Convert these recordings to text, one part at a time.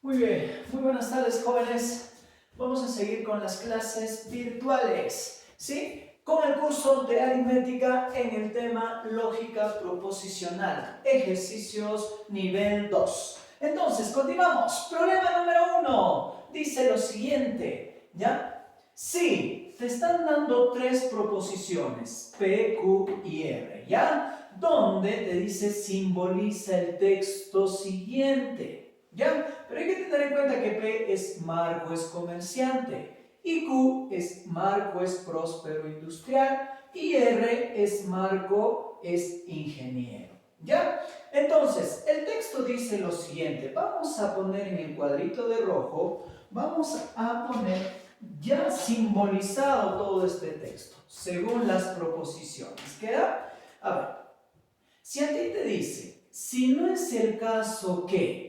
Muy bien, muy buenas tardes, jóvenes. Vamos a seguir con las clases virtuales, ¿sí? Con el curso de aritmética en el tema lógica proposicional, ejercicios nivel 2. Entonces, continuamos. Problema número 1. Dice lo siguiente, ¿ya? Si te están dando tres proposiciones, P, Q y R, ¿ya? Donde te dice simboliza el texto siguiente, ¿ya? Pero hay que tener en cuenta que P es Marco, es comerciante, y Q es Marco, es próspero industrial, y R es Marco, es ingeniero, ¿ya? Entonces, el texto dice lo siguiente. Vamos a poner en el cuadrito de rojo, vamos a poner ya simbolizado todo este texto, según las proposiciones. ¿Queda? A ver, si a ti te dice, si no es el caso que,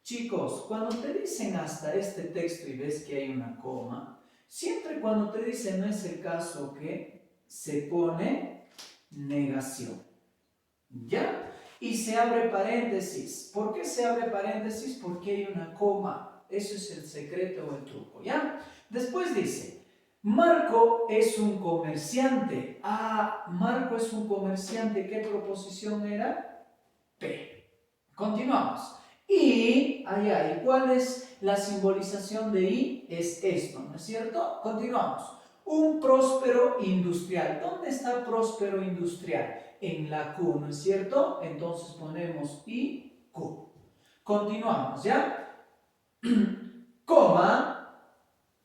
chicos, cuando te dicen hasta este texto y ves que hay una coma, siempre cuando te dicen no es el caso que, se pone negación, ¿ya? Y se abre paréntesis. ¿Por qué se abre paréntesis? Porque hay una coma. Eso es el secreto o el truco, ¿ya? Después dice, Marco es un comerciante. Ah, Marco es un comerciante. ¿Qué proposición era? P. Continuamos. Y, ¿y cuál es la simbolización de I? Es esto, ¿no es cierto? Continuamos. Un próspero industrial. ¿Dónde está próspero industrial? En la Q, ¿no es cierto? Entonces ponemos I, Q. Continuamos, ¿ya? Coma.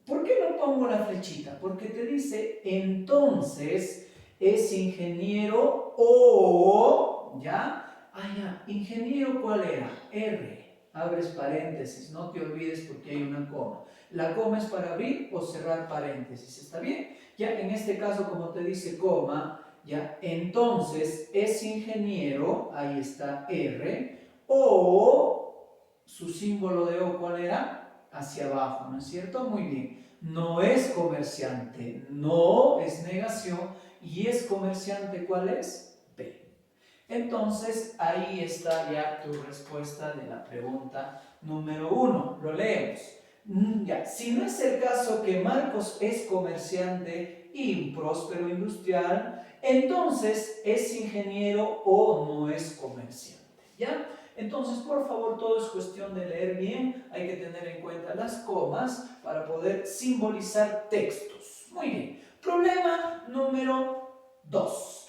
¿Por qué no pongo la flechita? Porque te dice, entonces, es ingeniero o, ¿ya? Ingeniero, ¿cuál era? R. Abres paréntesis, no te olvides porque hay una coma. La coma es para abrir o cerrar paréntesis, ¿está bien? Ya en este caso, como te dice coma, ya, entonces es ingeniero, ahí está R, o su símbolo de O, ¿cuál era? Hacia abajo, ¿no es cierto? Muy bien. No es comerciante, no es negación, y es comerciante, ¿cuál es? P. Entonces, ahí está ya tu respuesta de la pregunta número 1. Lo leemos. Ya, si no es el caso que Marcos es comerciante y próspero industrial, entonces es ingeniero o no es comerciante, ¿ya? Entonces, por favor, todo es cuestión de leer bien. Hay que tener en cuenta las comas para poder simbolizar textos. Muy bien. Problema número 2.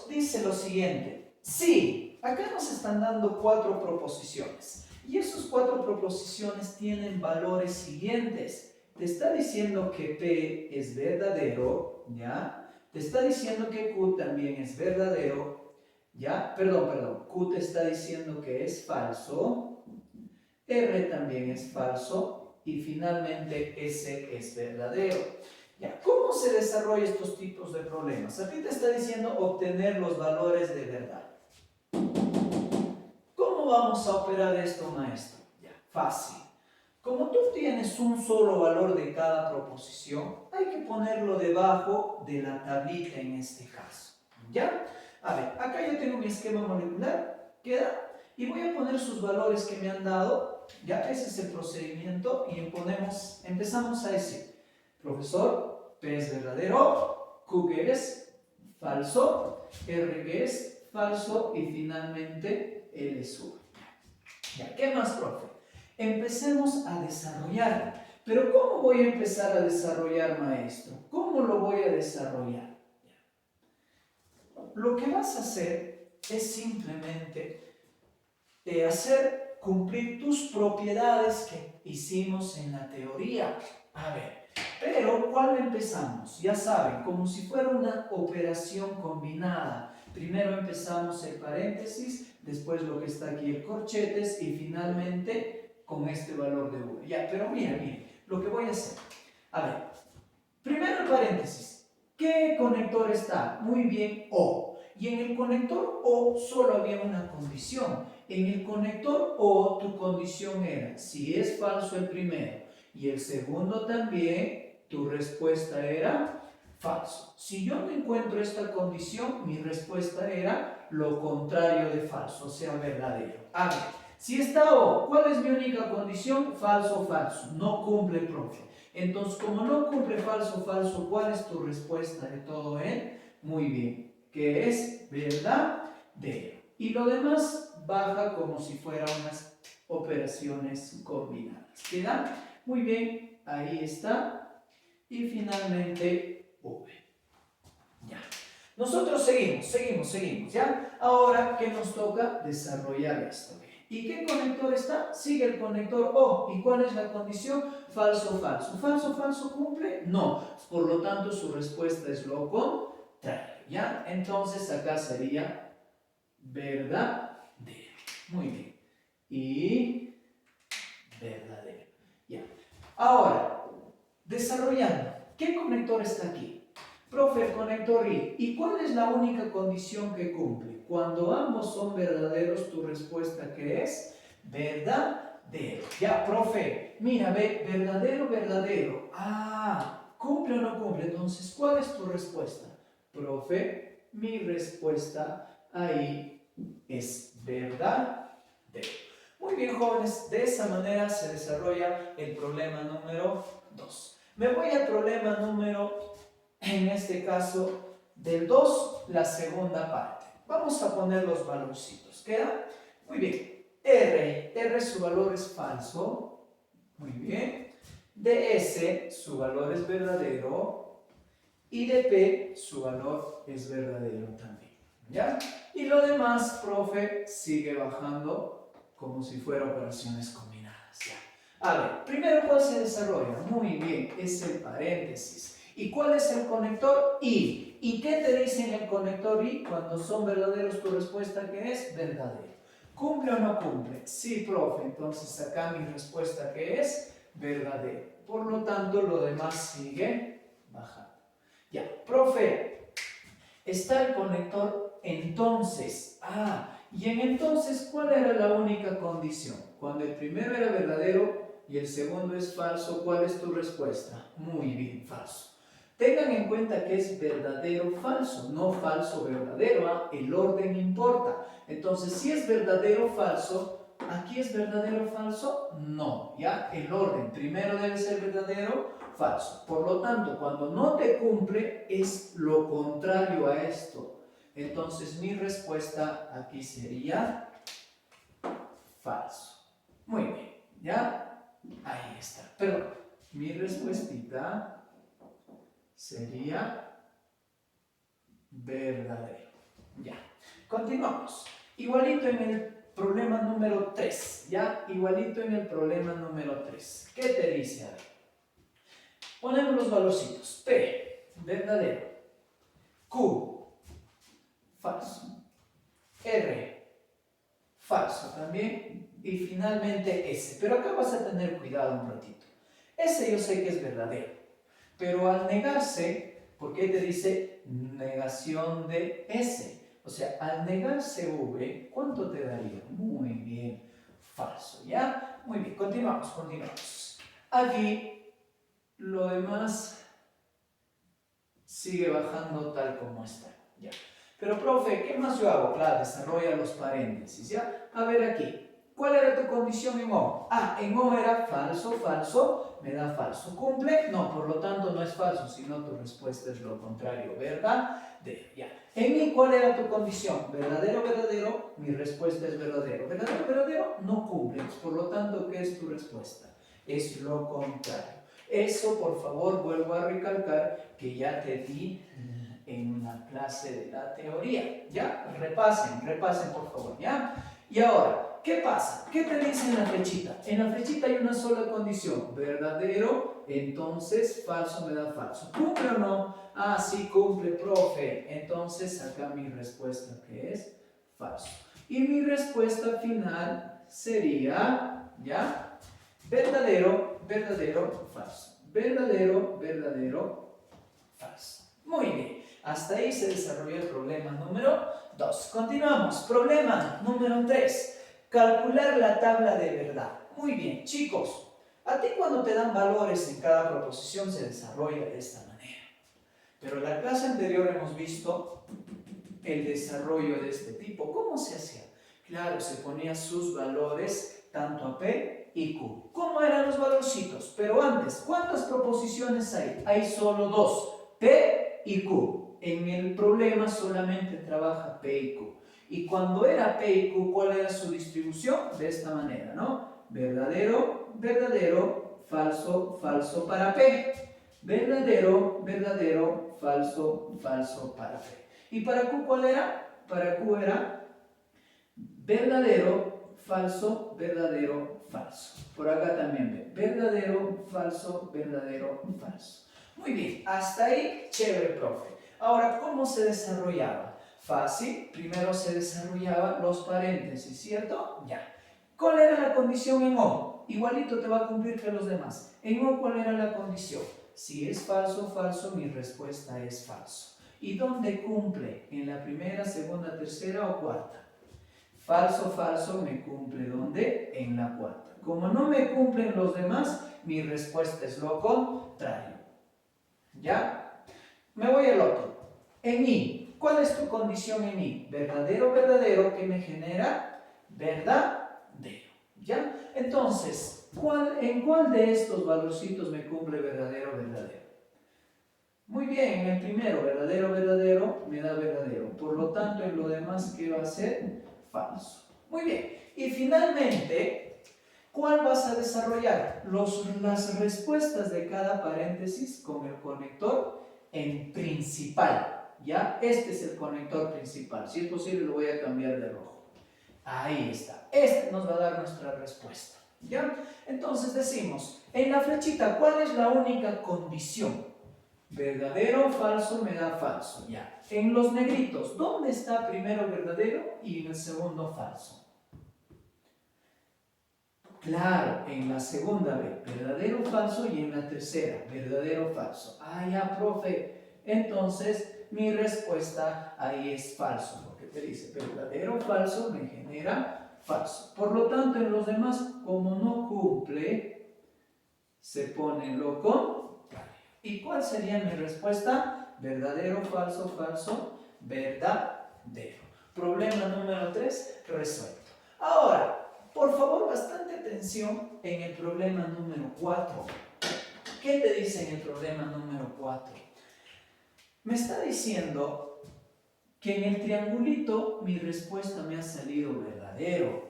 Dice lo siguiente. Sí, acá nos están dando 4 proposiciones. Y esas 4 proposiciones tienen valores siguientes. Te está diciendo que P es verdadero, ¿ya? Te está diciendo que Q también es verdadero, ¿ya? Perdón. Q te está diciendo que es falso. R también es falso. Y finalmente S es verdadero. Ya, ¿cómo se desarrollan estos tipos de problemas? Aquí te está diciendo obtener los valores de verdad. ¿Cómo vamos a operar esto, maestro? Ya, fácil. Como tú tienes un solo valor de cada proposición, hay que ponerlo debajo de la tablita en este caso. ¿Ya? A ver, acá yo tengo mi esquema molecular, ¿queda? Y voy a poner sus valores que me han dado. Ya, ese es el procedimiento y empezamos a decir, profesor, P es verdadero, Q que es falso, R que es falso y finalmente L es 1. Ya, ¿qué más, profe? Empecemos a desarrollar. Pero ¿cómo voy a empezar a desarrollar, maestro? ¿Cómo lo voy a desarrollar? Lo que vas a hacer es simplemente hacer cumplir tus propiedades que hicimos en la teoría. A ver, pero ¿cuál empezamos? Ya saben, como si fuera una operación combinada. Primero empezamos el paréntesis, después lo que está aquí el corchetes y finalmente con este valor de 1. Ya, pero mira, lo que voy a hacer. A ver, primero el paréntesis. ¿Qué conector está? Muy bien, O. Y en el conector O solo había una condición. En el conector O tu condición era, si es falso el primero y el segundo también, tu respuesta era falso. Si yo no encuentro esta condición, mi respuesta era lo contrario de falso, o sea, verdadero. A ver, Si está O, ¿cuál es mi única condición? Falso, falso. No cumple, profe. Entonces, como no cumple falso, falso, ¿cuál es tu respuesta de todo él? Muy bien. Que es verdadero. Y lo demás baja como si fueran unas operaciones combinadas. ¿Queda? Muy bien. Ahí está. Y finalmente, V. Ya. Nosotros seguimos, ¿ya? Ahora, ¿qué nos toca? Desarrollar esto. ¿Y qué conector está? Sigue el conector O. ¿Y cuál es la condición? Falso, falso. ¿Falso, falso cumple? No. Por lo tanto, su respuesta es lo contrario, ¿ya? Entonces, acá sería verdadero. Muy bien. Y verdadero. Ya. Ahora, desarrollando. ¿Qué conector está aquí? Profe, el conector I. ¿Y cuál es la única condición que cumple? Cuando ambos son verdaderos, tu respuesta ¿qué es? Verdadero. Ya, profe, mira, ve, verdadero, verdadero. Ah, ¿cumple o no cumple? Entonces, ¿cuál es tu respuesta? Profe, mi respuesta ahí es verdadero. Muy bien, jóvenes, de esa manera se desarrolla el problema número 2. Me voy al problema número, en este caso, del 2, la segunda parte. Vamos a poner los valorcitos. ¿Queda? Muy bien. R su valor es falso. Muy bien. De S, su valor es verdadero. Y de P, su valor es verdadero también. ¿Ya? Y lo demás, profe, sigue bajando como si fueran operaciones combinadas. ¿Ya? A ver, primero, ¿cuál se desarrolla? Muy bien, es el paréntesis. ¿Y cuál es el conector? I. ¿Y qué te dice en el conector I? Cuando son verdaderos, tu respuesta ¿qué es? Verdadero. ¿Cumple o no cumple? Sí, profe. Entonces acá mi respuesta ¿qué es? Verdadero. Por lo tanto, lo demás sigue bajando. Ya, profe, está el conector entonces. Ah, y en entonces, ¿cuál era la única condición? Cuando el primero era verdadero y el segundo es falso, ¿cuál es tu respuesta? Muy bien, falso. Tengan en cuenta que es verdadero falso, no falso verdadero. ¿Ah? El orden importa. Entonces, si es verdadero falso, ¿aquí es verdadero falso? No, ¿ya? El orden primero debe ser verdadero, falso. Por lo tanto, cuando no te cumple, es lo contrario a esto. Entonces, mi respuesta aquí sería falso. Muy bien, ¿ya? Ahí está. Perdón, mi respuestita sería verdadero. Ya. Continuamos. Igualito en el problema número 3. ¿Ya? Igualito en el problema número 3. ¿Qué te dice? A ver. Ponemos los valorcitos. P, verdadero. Q, falso. R, falso también. Y finalmente S. Pero acá vas a tener cuidado un ratito. S yo sé que es verdadero. Pero al negarse, ¿por qué te dice negación de S? O sea, al negarse V, ¿cuánto te daría? Muy bien, falso, ¿ya? Muy bien, continuamos. Aquí, lo demás sigue bajando tal como está, ¿ya? Pero, profe, ¿qué más yo hago? Claro, desarrolla los paréntesis, ¿ya? A ver aquí. ¿Cuál era tu condición en O? Ah, en O era falso, falso, me da falso. ¿Cumple? No, por lo tanto no es falso, sino tu respuesta es lo contrario, ¿verdad? Ya. En I, ¿cuál era tu condición? Verdadero, verdadero, mi respuesta es verdadero. Verdadero, verdadero, no cumple. Por lo tanto, ¿qué es tu respuesta? Es lo contrario. Eso, por favor, vuelvo a recalcar que ya te di en la clase de la teoría. ¿Ya? Repasen, por favor, ¿ya? Y ahora, ¿qué pasa? ¿Qué te dice en la flechita? En la flechita hay una sola condición. Verdadero, entonces falso me da falso. ¿Cumple o no? Ah, sí cumple, profe. Entonces acá mi respuesta que es falso. Y mi respuesta final sería, ¿ya? Verdadero, verdadero, falso. Verdadero, verdadero, falso. Muy bien. Hasta ahí se desarrolló el problema número 2. Continuamos. Problema número 3. Calcular la tabla de verdad. Muy bien, chicos. A ti cuando te dan valores en cada proposición se desarrolla de esta manera. Pero en la clase anterior hemos visto el desarrollo de este tipo. ¿Cómo se hacía? Claro, se ponía sus valores tanto a P y Q. ¿Cómo eran los valorcitos? Pero antes, ¿cuántas proposiciones hay? Hay solo dos, P y Q. En el problema solamente trabaja P y Q. Y cuando era P y Q, ¿cuál era su distribución? De esta manera, ¿no? Verdadero, verdadero, falso, falso para P. Verdadero, verdadero, falso, falso para P. ¿Y para Q cuál era? Para Q era verdadero, falso, verdadero, falso. Por acá también ve. Verdadero, falso, verdadero, falso. Muy bien, hasta ahí, chévere, profe. Ahora, ¿cómo se desarrollaba? Fácil, primero se desarrollaban los paréntesis, ¿cierto? Ya. ¿Cuál era la condición en O? Igualito te va a cumplir que los demás. En O, ¿cuál era la condición? Si es falso, falso, mi respuesta es falso. ¿Y dónde cumple? ¿En la primera, segunda, tercera o cuarta? Falso, falso, me cumple ¿dónde? En la cuarta. Como no me cumplen los demás, mi respuesta es lo contrario. ¿Ya? Me voy al otro. En I, ¿cuál es tu condición en I? Verdadero, verdadero, que me genera verdadero. ¿Ya? Entonces, ¿en cuál de estos valorcitos me cumple verdadero, verdadero? Muy bien, en el primero, verdadero, verdadero, me da verdadero. Por lo tanto, en lo demás, ¿qué va a ser? Falso. Muy bien. Y finalmente, ¿cuál vas a desarrollar? Las respuestas de cada paréntesis con el conector en principal. ¿Ya? Este es el conector principal. Si es posible, lo voy a cambiar de rojo. Ahí está. Este nos va a dar nuestra respuesta. ¿Ya? Entonces decimos, en la flechita, ¿cuál es la única condición? Verdadero, falso, me da falso. Ya. En los negritos, ¿dónde está primero verdadero y en el segundo falso? Claro, en la segunda B, verdadero, falso, y en la tercera, verdadero, falso. Ah, ya, profe. Entonces, mi respuesta ahí es falso, porque te dice verdadero, falso, me genera falso. Por lo tanto, en los demás, como no cumple, se pone lo contrario. ¿Y cuál sería mi respuesta? Verdadero, falso, falso, verdadero. Problema número 3, resuelto. Ahora, por favor, bastante atención en el problema número 4. ¿Qué te dice en el problema número 4? Me está diciendo que en el triangulito mi respuesta me ha salido verdadero.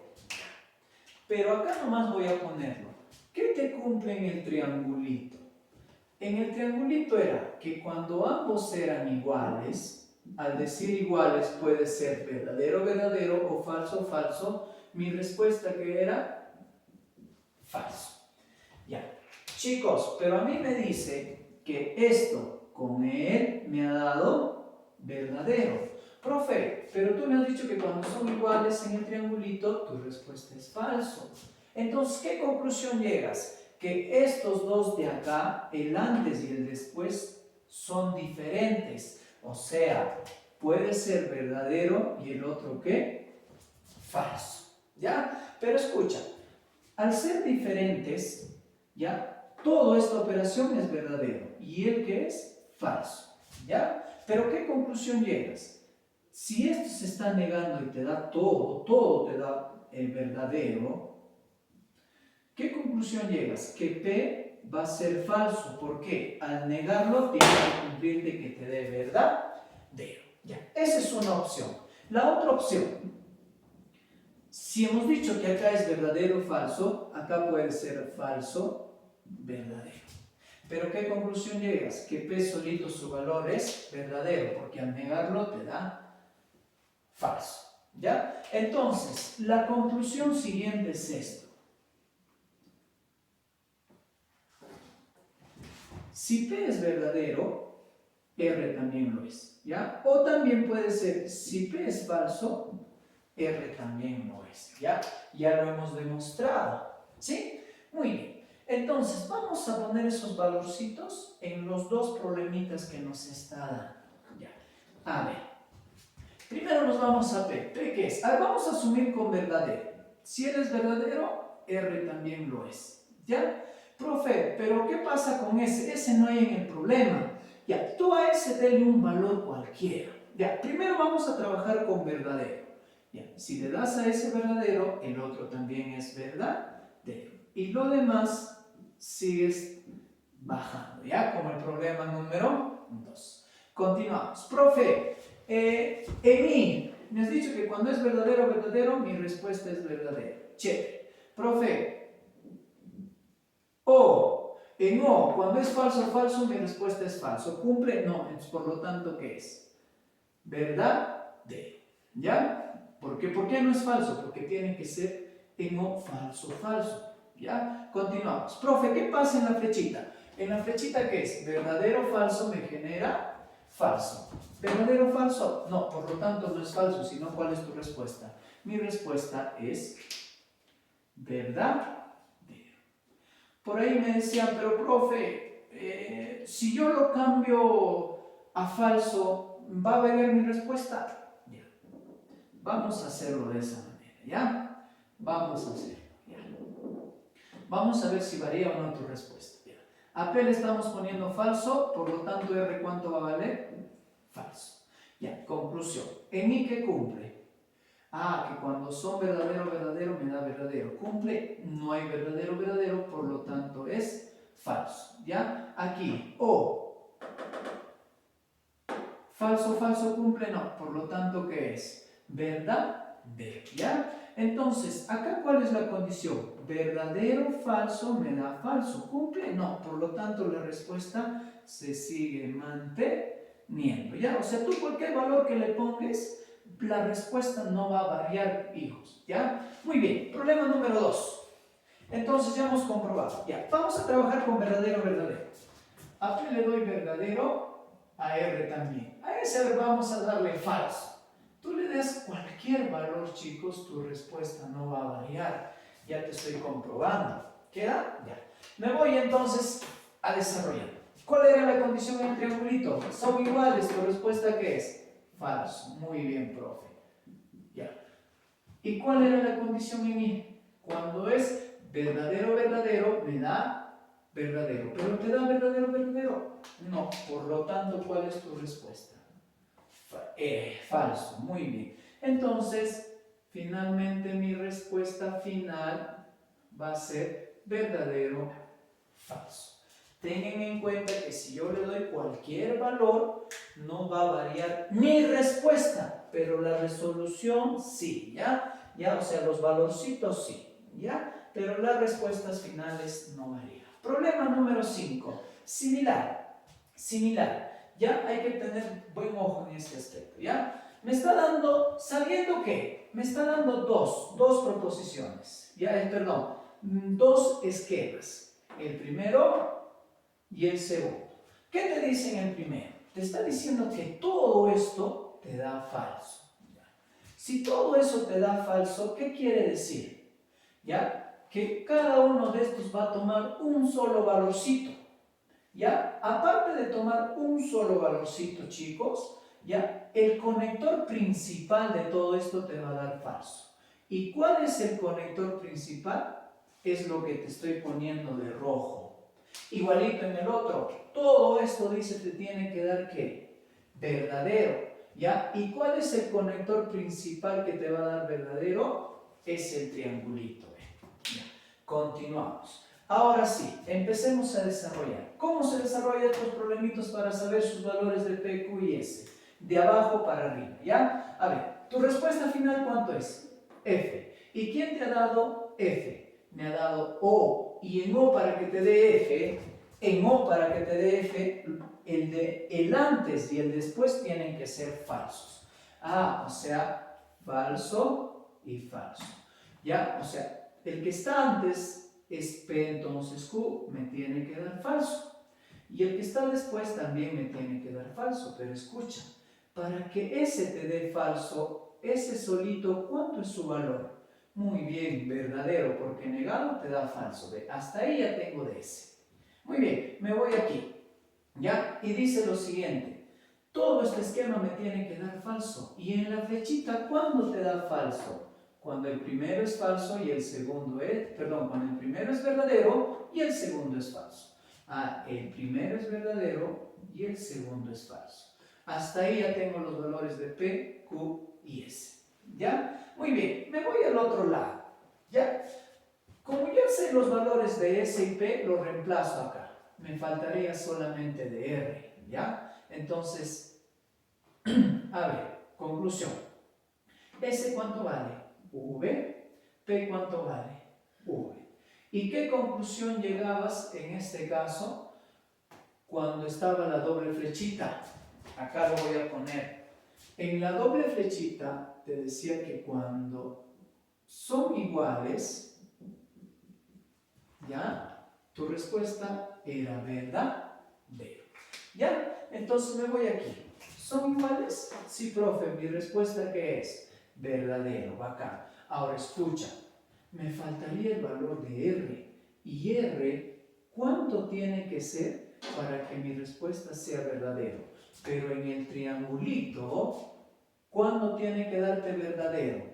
Pero acá nomás voy a ponerlo. ¿Qué te cumple en el triangulito? En el triangulito era que cuando ambos eran iguales, al decir iguales puede ser verdadero, verdadero o falso, falso, mi respuesta que era falso. Ya. Chicos, pero a mí me dice que esto con él me ha dado verdadero. Profe, pero tú me has dicho que cuando son iguales en el triangulito, tu respuesta es falso. Entonces, ¿qué conclusión llegas? Que estos dos de acá, el antes y el después, son diferentes. O sea, puede ser verdadero y el otro ¿qué? Falso. ¿Ya? Pero escucha, al ser diferentes, ¿ya? Toda esta operación es verdadero y el que es falso. ¿Ya? Pero ¿qué conclusión llegas? Si esto se está negando y te da todo te da el verdadero, ¿qué conclusión llegas? Que P va a ser falso. ¿Por qué? Al negarlo tiene que cumplir de que te dé verdadero. Ya, esa es una opción. La otra opción, si hemos dicho que acá es verdadero o falso, acá puede ser falso, verdadero. Pero ¿qué conclusión llegas? Que P solito su valor es verdadero, porque al negarlo te da falso. ¿Ya? Entonces, la conclusión siguiente es esto. Si P es verdadero, R también lo es, ¿ya? O también puede ser, si P es falso, R también lo es, ¿ya? Ya lo hemos demostrado, ¿sí? Muy bien. Entonces, vamos a poner esos valorcitos en los dos problemitas que nos está dando, ¿ya? A ver, primero nos vamos a P. ¿P qué es? A ver, vamos a asumir con verdadero. Si R es verdadero, R también lo es, ¿ya? Profe, pero ¿qué pasa con ese? Ese no hay en el problema. Ya, tú a ese dale un valor cualquiera. Ya, primero vamos a trabajar con verdadero. Ya. Si le das a ese verdadero, el otro también es verdadero. Y lo demás sigues bajando, ¿ya? Como el problema número 2. Continuamos. Profe, en mí, me has dicho que cuando es verdadero, verdadero, mi respuesta es verdadero. Chévere. Profe, en O, cuando es falso, falso, mi respuesta es falso. ¿Cumple? No. Por lo tanto, ¿qué es? Verdadero. ¿Ya? ¿Por qué no es falso? Porque tiene que ser en O falso, falso. ¿Ya? Continuamos. Profe, ¿qué pasa en la flechita? En la flechita, ¿qué es? Verdadero, falso, me genera falso. ¿Verdadero, falso? No, por lo tanto no es falso, sino ¿cuál es tu respuesta? Mi respuesta es verdadero. Por ahí me decían, pero profe, si yo lo cambio a falso, ¿va a variar mi respuesta? Ya. Vamos a hacerlo de esa manera, ¿ya? Vamos a hacerlo, ¿ya? Vamos a ver si varía o no tu respuesta, ¿ya? A P le estamos poniendo falso, por lo tanto R, ¿cuánto va a valer? Falso. Ya, conclusión. ¿En I qué cumple? Que cuando son verdadero, verdadero, me da verdadero. Cumple, no hay verdadero, verdadero, por lo tanto es falso. ¿Ya? Aquí, O. Falso, falso, cumple, no. Por lo tanto, ¿qué es? Verdadero. ¿Ya? Entonces, acá, ¿cuál es la condición? Verdadero, falso, me da falso. ¿Cumple? No. Por lo tanto, la respuesta se sigue manteniendo. ¿Ya? O sea, tú cualquier valor que le pongas, la respuesta no va a variar, hijos, ¿ya? Muy bien, problema número 2. Entonces ya hemos comprobado, ya. Vamos a trabajar con verdadero, verdadero. A P le doy verdadero, a R también. A ese vamos a darle falso. Tú le des cualquier valor, chicos, tu respuesta no va a variar. Ya te estoy comprobando. ¿Queda? Ya. Me voy entonces a desarrollar. ¿Cuál era la condición en el triangulito? Son iguales, ¿tu respuesta qué es? Falso. Muy bien, profe. Ya. ¿Y cuál era la condición en I? Cuando es verdadero, verdadero, me da verdadero. ¿Pero te da verdadero, verdadero? No. Por lo tanto, ¿cuál es tu respuesta? Falso. Muy bien. Entonces, finalmente mi respuesta final va a ser verdadero, falso. Tengan en cuenta que si yo le doy cualquier valor, no va a variar mi respuesta, pero la resolución sí, ¿ya? ¿Ya? O sea, los valorcitos sí, ¿ya? Pero las respuestas finales no varían. Problema número 5. Similar. Similar. Ya hay que tener buen ojo en este aspecto, ¿ya? Me está dando, ¿sabiendo qué? Me está dando dos proposiciones, ¿ya? Perdón, dos esquemas. El primero y el segundo. ¿Qué te dice en el primero? Te está diciendo que todo esto te da falso. Si todo eso te da falso, ¿qué quiere decir? ¿Ya? Que cada uno de estos va a tomar un solo valorcito. ¿Ya? Aparte de tomar un solo valorcito, chicos, ¿ya? El conector principal de todo esto te va a dar falso. ¿Y cuál es el conector principal? Es lo que te estoy poniendo de rojo. Igualito en el otro. Todo esto dice te tiene que dar ¿qué? Verdadero. ¿Ya? ¿Y cuál es el conector principal que te va a dar verdadero? Es el triangulito. ¿Ya? Continuamos. Ahora sí, empecemos a desarrollar. ¿Cómo se desarrollan estos problemitos para saber sus valores de P, Q y S? De abajo para arriba, ¿ya? A ver, ¿tu respuesta final cuánto es? F. ¿Y quién te ha dado F? Me ha dado O. Y en O para que te dé F, en O para que te dé F, el antes y el después tienen que ser falsos. O sea, falso y falso. ¿Ya? O sea, el que está antes es P, entonces Q me tiene que dar falso. Y el que está después también me tiene que dar falso. Pero escucha, para que ese te dé falso, ese solito, ¿cuánto es su valor? Muy bien, verdadero, porque negado te da falso. Hasta ahí ya tengo de ese. Muy bien, me voy aquí. ¿Ya? Y dice lo siguiente. Todo este esquema me tiene que dar falso. Y en la flechita, ¿cuándo te da falso? Cuando el primero es falso y el segundo es, cuando el primero es verdadero y el segundo es falso. El primero es verdadero y el segundo es falso. Hasta ahí ya tengo los valores de P, Q y S. ¿Ya? Muy bien, me voy al otro lado. ¿Ya? Como ya sé los valores de S y P, los reemplazo acá. Me faltaría solamente de R. ¿Ya? Entonces, a ver, conclusión. S ¿cuánto vale? V. P ¿cuánto vale? V. ¿Y qué conclusión llegabas en este caso cuando estaba la doble flechita? Acá lo voy a poner. En la doble flechita te decía que cuando son iguales, ¿ya? Tu respuesta era verdadero. ¿Ya? Entonces me voy aquí. ¿Son iguales? Sí, profe, mi respuesta ¿qué es? Verdadero, bacán. Ahora escucha, me faltaría el valor de R. Y R, ¿cuánto tiene que ser para que mi respuesta sea verdadero? Pero en el triangulito, ¿cuándo tiene que darte verdadero?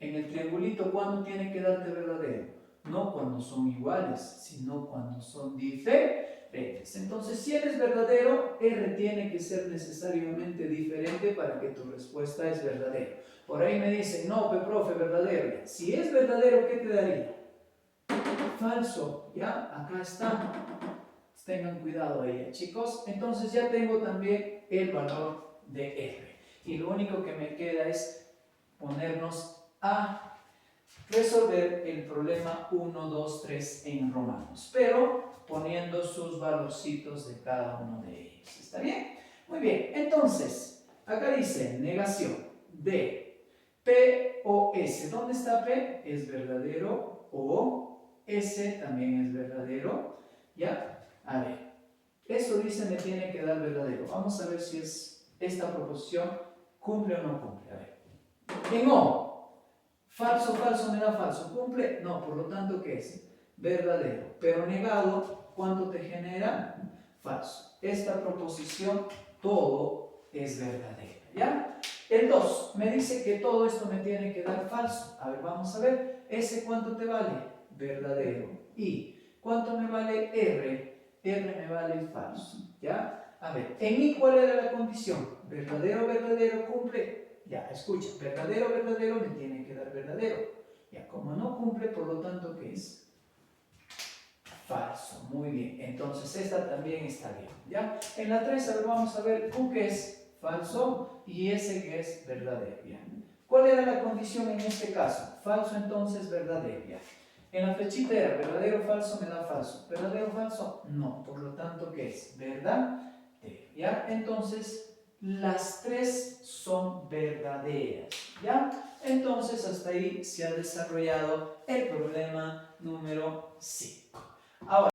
En el triangulito, ¿cuándo tiene que darte verdadero? No cuando son iguales, sino cuando son diferentes. Entonces, si eres verdadero, R tiene que ser necesariamente diferente para que tu respuesta es verdadera. Por ahí me dicen, no, profe, verdadero. Si es verdadero, ¿qué te daría? Falso, ¿ya? Acá está. Tengan cuidado ahí, chicos. Entonces ya tengo también el valor de R. Y lo único que me queda es ponernos a resolver el problema 1, 2, 3 en romanos, pero poniendo sus valorcitos de cada uno de ellos. ¿Está bien? Muy bien, entonces, acá dice negación de P o S. ¿Dónde está P? Es verdadero, o S también es verdadero. ¿Ya? A ver, eso dice me tiene que dar verdadero. Vamos a ver si esta proposición cumple o no cumple. A ver. En O, falso, falso me da falso. ¿Cumple? No, por lo tanto, ¿qué es? Verdadero. Pero negado, ¿cuánto te genera? Falso. Esta proposición, todo es verdadero. ¿Ya? El 2, me dice que todo esto me tiene que dar falso. A ver, vamos a ver. ¿S cuánto te vale? Verdadero. ¿Y cuánto me vale R? R me vale falso. ¿Ya? A ver, en I, ¿cuál era la condición? Verdadero, verdadero, cumple. Ya, escucha, verdadero, verdadero me tiene que dar verdadero. Ya, como no cumple, por lo tanto, ¿qué es? Falso. Muy bien. Entonces, esta también está bien. ¿Ya? En la 3, ahora vamos a ver Q que es falso y S que es verdadero. ¿Ya? ¿Cuál era la condición en este caso? Falso, entonces, verdadero. ¿Ya? En la flechita era verdadero, falso, me da falso. ¿Verdadero, falso? No. Por lo tanto, ¿qué es? Verdadero. ¿Ya? Entonces, las tres son verdaderas. ¿Ya? Entonces, hasta ahí se ha desarrollado el problema número 5. Ahora,